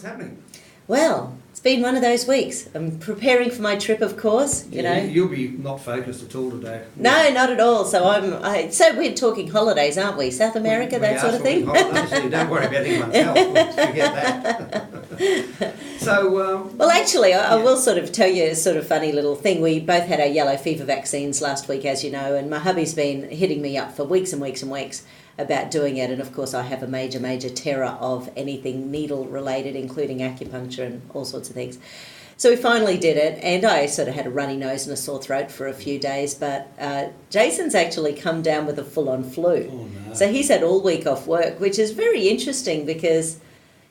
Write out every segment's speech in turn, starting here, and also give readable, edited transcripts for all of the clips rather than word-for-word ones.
What's happening? Well, it's been one of those weeks. I'm preparing for my trip, of course, you know. You'll be not focused at all today. No, not at all. So we're talking holidays, aren't we? South America, that sort of thing. Holidays, so don't worry about anyone's health. We'll forget that. Well, actually, I will sort of tell you a sort of funny little thing. We both had our yellow fever vaccines last week, as you know, and my hubby's been hitting me up for weeks and weeks and weeks about doing it. And of course, I have a major terror of anything needle related, including acupuncture and all sorts of things. So we finally did it, and I sort of had a runny nose and a sore throat for a few days, but Jason's actually come down with a full-on flu. Oh, no. So he's had all week off work, which is very interesting because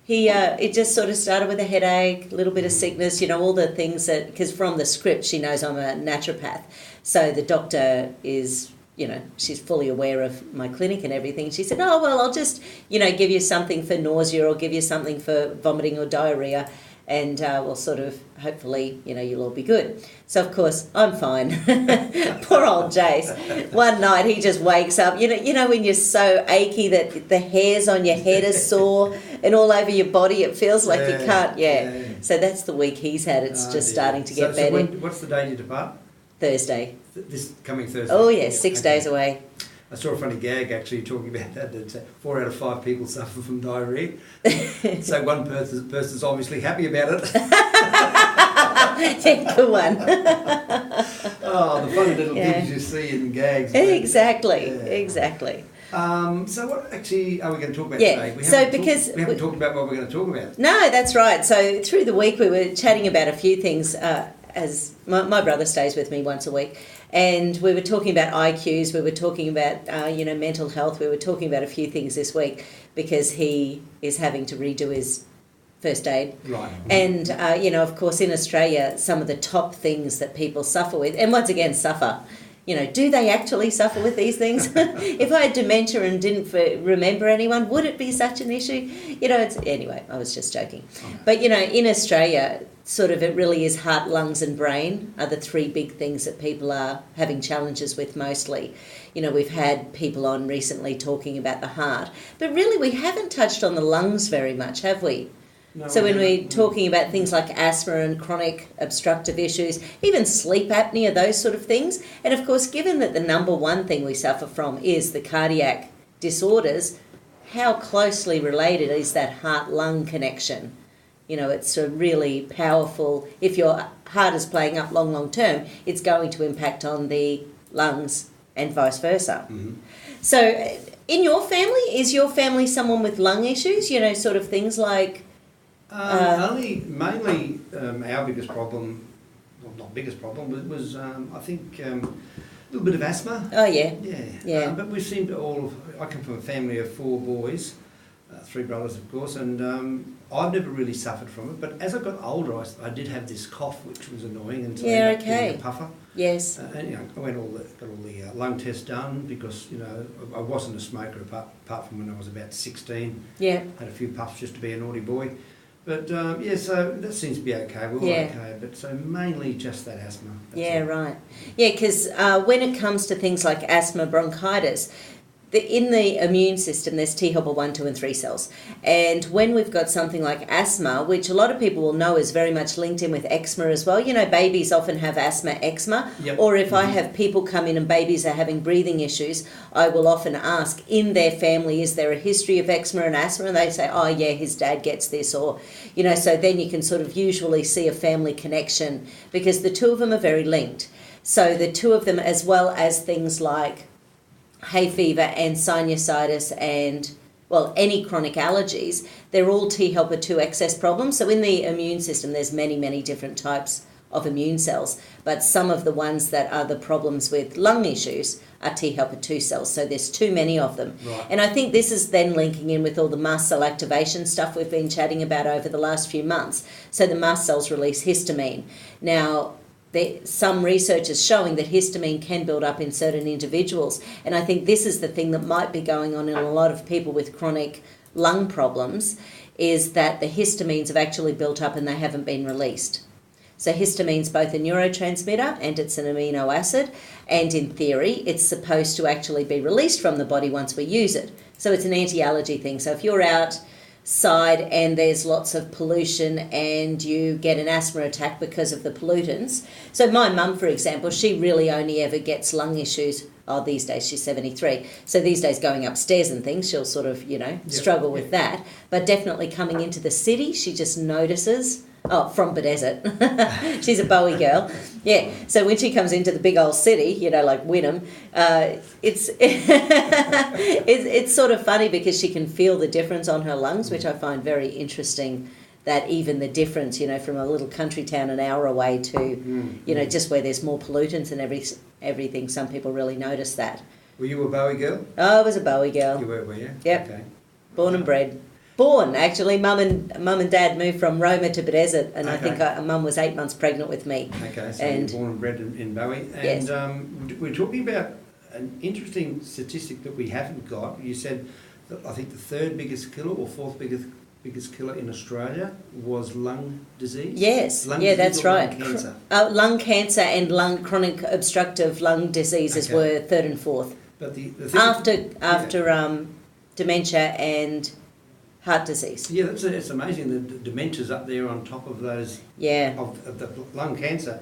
it just sort of started with a headache, a little bit of sickness, you know, all the things that, because from the script she knows I'm a naturopath, so the doctor is, you know, she's fully aware of my clinic and everything. She said, oh, well, I'll just, you know, give you something for nausea or give you something for vomiting or diarrhea, and we'll sort of, hopefully, you know, you'll all be good. So, of course, I'm fine. Poor old Jace. One night he just wakes up, you know when you're so achy that the hairs on your head are sore and all over your body, it feels like you can't, So that's the week he's had. It's just starting to get better. What's the day you depart? Thursday. This coming Thursday? Oh, yes, 6 days away. I saw a funny gag actually talking about that 4 out of 5 people suffer from diarrhoea. So one person's obviously happy about it. Yeah, good one. Oh, the funny little things you see in gags. Exactly. So what actually are we going to talk about today? We haven't talked about what we're going to talk about. No, that's right. So through the week we were chatting about a few things, as my brother stays with me once a week, and we were talking about IQs, we were talking about mental health, we were talking about a few things this week because he is having to redo his first aid. Right. And, of course, in Australia, some of the top things that people suffer with, and once again, suffer, you know, do they actually suffer with these things? If I had dementia and didn't remember anyone, would it be such an issue? You know, anyway, I was just joking. Okay. But, you know, in Australia, sort of it really is heart, lungs and brain are the 3 big things that people are having challenges with mostly. You know, we've had people on recently talking about the heart, but really we haven't touched on the lungs very much, have we? No, so when we're talking about things like asthma and chronic obstructive issues, even sleep apnea, those sort of things, and of course, given that the number one thing we suffer from is the cardiac disorders, how closely related is that heart-lung connection? You know, it's a really powerful, if your heart is playing up long term, it's going to impact on the lungs and vice versa. Mm-hmm. So in your family, is your family someone with lung issues, you know, sort of things like... Mainly our biggest problem, well, not biggest problem, but was I think a little bit of asthma. Oh yeah. Yeah. But we seem to I come from a family of 4 boys, 3 brothers of course, and I've never really suffered from it. But as I got older, I did have this cough, which was annoying, and so I ended up getting a puffer. Yes. And I got all the lung tests done because I wasn't a smoker apart from when I was about 16. Yeah. Had a few puffs just to be a naughty boy. But, so that seems to be okay. We're all okay. But so mainly just that asthma. Right. Yeah, because when it comes to things like asthma, bronchitis, in the immune system, there's T helper 1, 2 and 3 cells. And when we've got something like asthma, which a lot of people will know is very much linked in with eczema as well. You know, babies often have asthma, eczema. Yep. Or if I have people come in and babies are having breathing issues, I will often ask, in their family, is there a history of eczema and asthma? And they say, oh, yeah, his dad gets this. Or, you know, so then you can sort of usually see a family connection because the 2 of them are very linked. So the 2 of them, as well as things like hay fever and sinusitis and, well, any chronic allergies, they're all T helper 2 excess problems. So in the immune system, there's many different types of immune cells, but some of the ones that are the problems with lung issues are T helper 2 cells. So there's too many of them. Right. And I think this is then linking in with all the mast cell activation stuff we've been chatting about over the last few months. So the mast cells release histamine. Now, some research is showing that histamine can build up in certain individuals, and I think this is the thing that might be going on in a lot of people with chronic lung problems, is that the histamines have actually built up and they haven't been released. So histamine's both a neurotransmitter and it's an amino acid, and in theory it's supposed to actually be released from the body once we use it. So it's an anti-allergy thing. So if you're out side and there's lots of pollution and you get an asthma attack because of the pollutants. So my mum, for example, she really only ever gets lung issues. Oh, these days she's 73. So these days going upstairs and things, she'll sort of, struggle with that. But definitely coming into the city, she just notices. Oh, from Bedesset. She's a Bowie girl. Yeah. So when she comes into the big old city, like Wynnum, it's it's sort of funny because she can feel the difference on her lungs, which I find very interesting. That even the difference, from a little country town an hour away to, just where there's more pollutants and everything, some people really notice that. Were you a Bowie girl? Oh, I was a Bowie girl. You were you? Yep. Okay. Born and bred. Born, actually. Mum and Dad moved from Roma to Bedesset, and I think Mum was 8 months pregnant with me. Okay, so you were born and bred in Bowie. And yes. We're talking about an interesting statistic that we haven't got. You said that I think the third biggest killer or fourth biggest killer in Australia was lung disease? Yes, that's right. Lung cancer? Lung cancer and chronic obstructive lung diseases were third and fourth. But the thing after dementia and heart disease. Yeah, it's amazing. The dementia's up there on top of those of the lung cancer.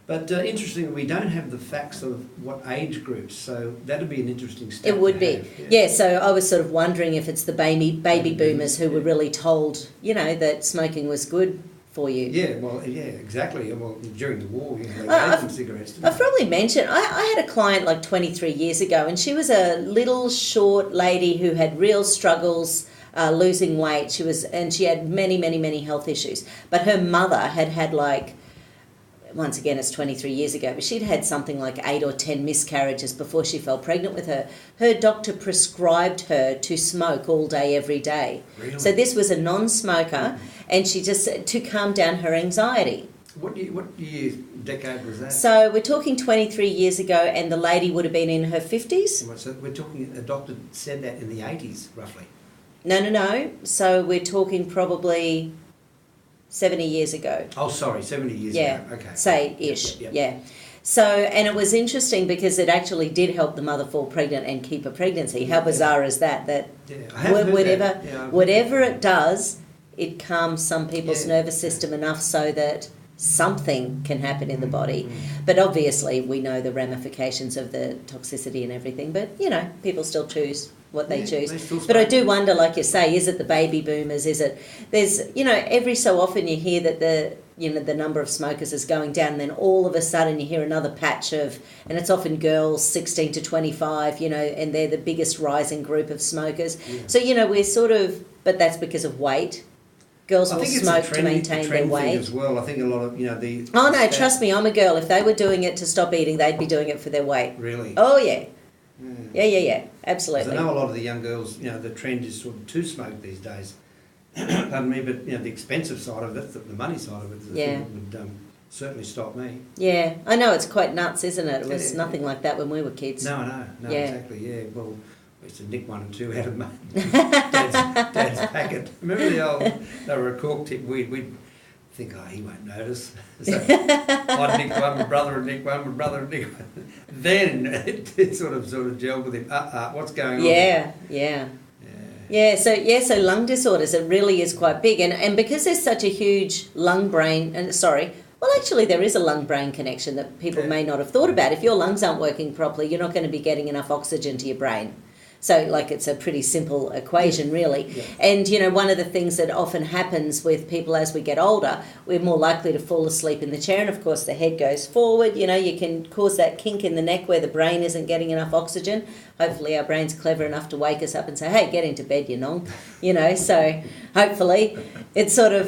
But interestingly, we don't have the facts of what age groups, so that'd be an interesting stat. It would be. Yeah, so I was sort of wondering if it's the baby boomers who were really told, that smoking was good for you. Yeah, exactly. Well, during the war, they gave them cigarettes. I've probably mentioned, I had a client like 23 years ago, and she was a little short lady who had real struggles losing weight. She had many, many, many health issues. But her mother had once again, it's 23 years ago, but she'd had something like 8 or 10 miscarriages before she fell pregnant with her. Her doctor prescribed her to smoke all day, every day. Really? So this was a non-smoker, and she just to calm down her anxiety. What decade was that? So we're talking 23 years ago, and the lady would have been in her 50s. So we're talking, a doctor said that in the 80s, roughly. No. So we're talking probably 70 years ago. Oh, sorry, 70 years ago. Okay. Say-ish, Yep. yeah. So, and it was interesting because it actually did help the mother fall pregnant and keep a pregnancy. How bizarre is that? Whatever it does, it calms some people's nervous system enough so that something can happen in the body. But obviously we know the ramifications of the toxicity and everything, but people still choose what they choose. But I do wonder, like you say, is it the baby boomers? There's every so often you hear that the number of smokers is going down, and then all of a sudden you hear another patch and it's often girls 16 to 25, and they're the biggest rising group of smokers. So we're sort of, but that's because of weight. Girls will smoke to maintain their weight as well. I think a lot of the. Oh no, trust me, I'm a girl. If they were doing it to stop eating, they'd be doing it for their weight. Really? Oh yeah. Yeah, absolutely. I know a lot of the young girls, the trend is sort of to smoke these days. Pardon me, but the expensive side of it, the money side of it, is the thing that would certainly stop me. Yeah, I know, it's quite nuts, isn't it? It was nothing like that when we were kids. No, exactly. Yeah, well, we used to nick 1 and 2 out of Dad's packet. Remember they were a cork tip. We'd think, he won't notice. So I'd nick one, my brother would nick one, my brother would nick one. Then it sort of gelled with him. What's going on? Yeah, so lung disorders, it really is quite big. And because there's such a huge actually there is a lung-brain connection that people may not have thought about. If your lungs aren't working properly, you're not going to be getting enough oxygen to your brain. So, it's a pretty simple equation, really. Yeah. And, one of the things that often happens with people as we get older, we're more likely to fall asleep in the chair. And, of course, the head goes forward. You can cause that kink in the neck where the brain isn't getting enough oxygen. Hopefully our brain's clever enough to wake us up and say, hey, get into bed, you nong. So hopefully it's sort of,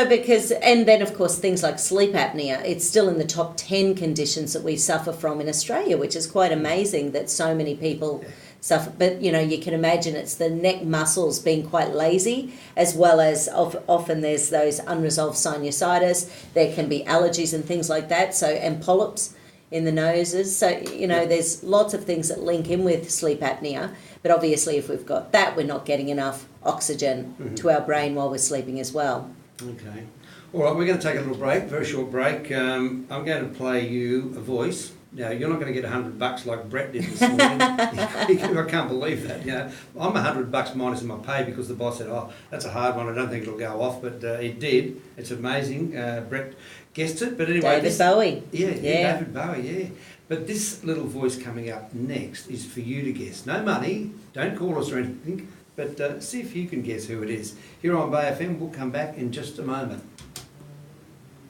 because... And then, of course, things like sleep apnea, it's still in the top 10 conditions that we suffer from in Australia, which is quite amazing that so many people... suffer. But, you can imagine it's the neck muscles being quite lazy, as well as often there's those unresolved sinusitis. There can be allergies and things like that, and polyps in the noses. So, there's lots of things that link in with sleep apnea. But obviously if we've got that, we're not getting enough oxygen to our brain while we're sleeping as well. Okay. All right, we're going to take a little break, very short break. I'm going to play you a voice. Now, you're not going to get $100 like Brett did this morning. I can't believe that. You know, I'm $100 minus in my pay because the boss said, "Oh, that's a hard one. I don't think it'll go off," but it did. It's amazing. Brett guessed it, but anyway. David Bowie. Yeah, David Bowie. Yeah. But this little voice coming up next is for you to guess. No money. Don't call us or anything. But see if you can guess who it is. Here on Bay FM, we'll come back in just a moment.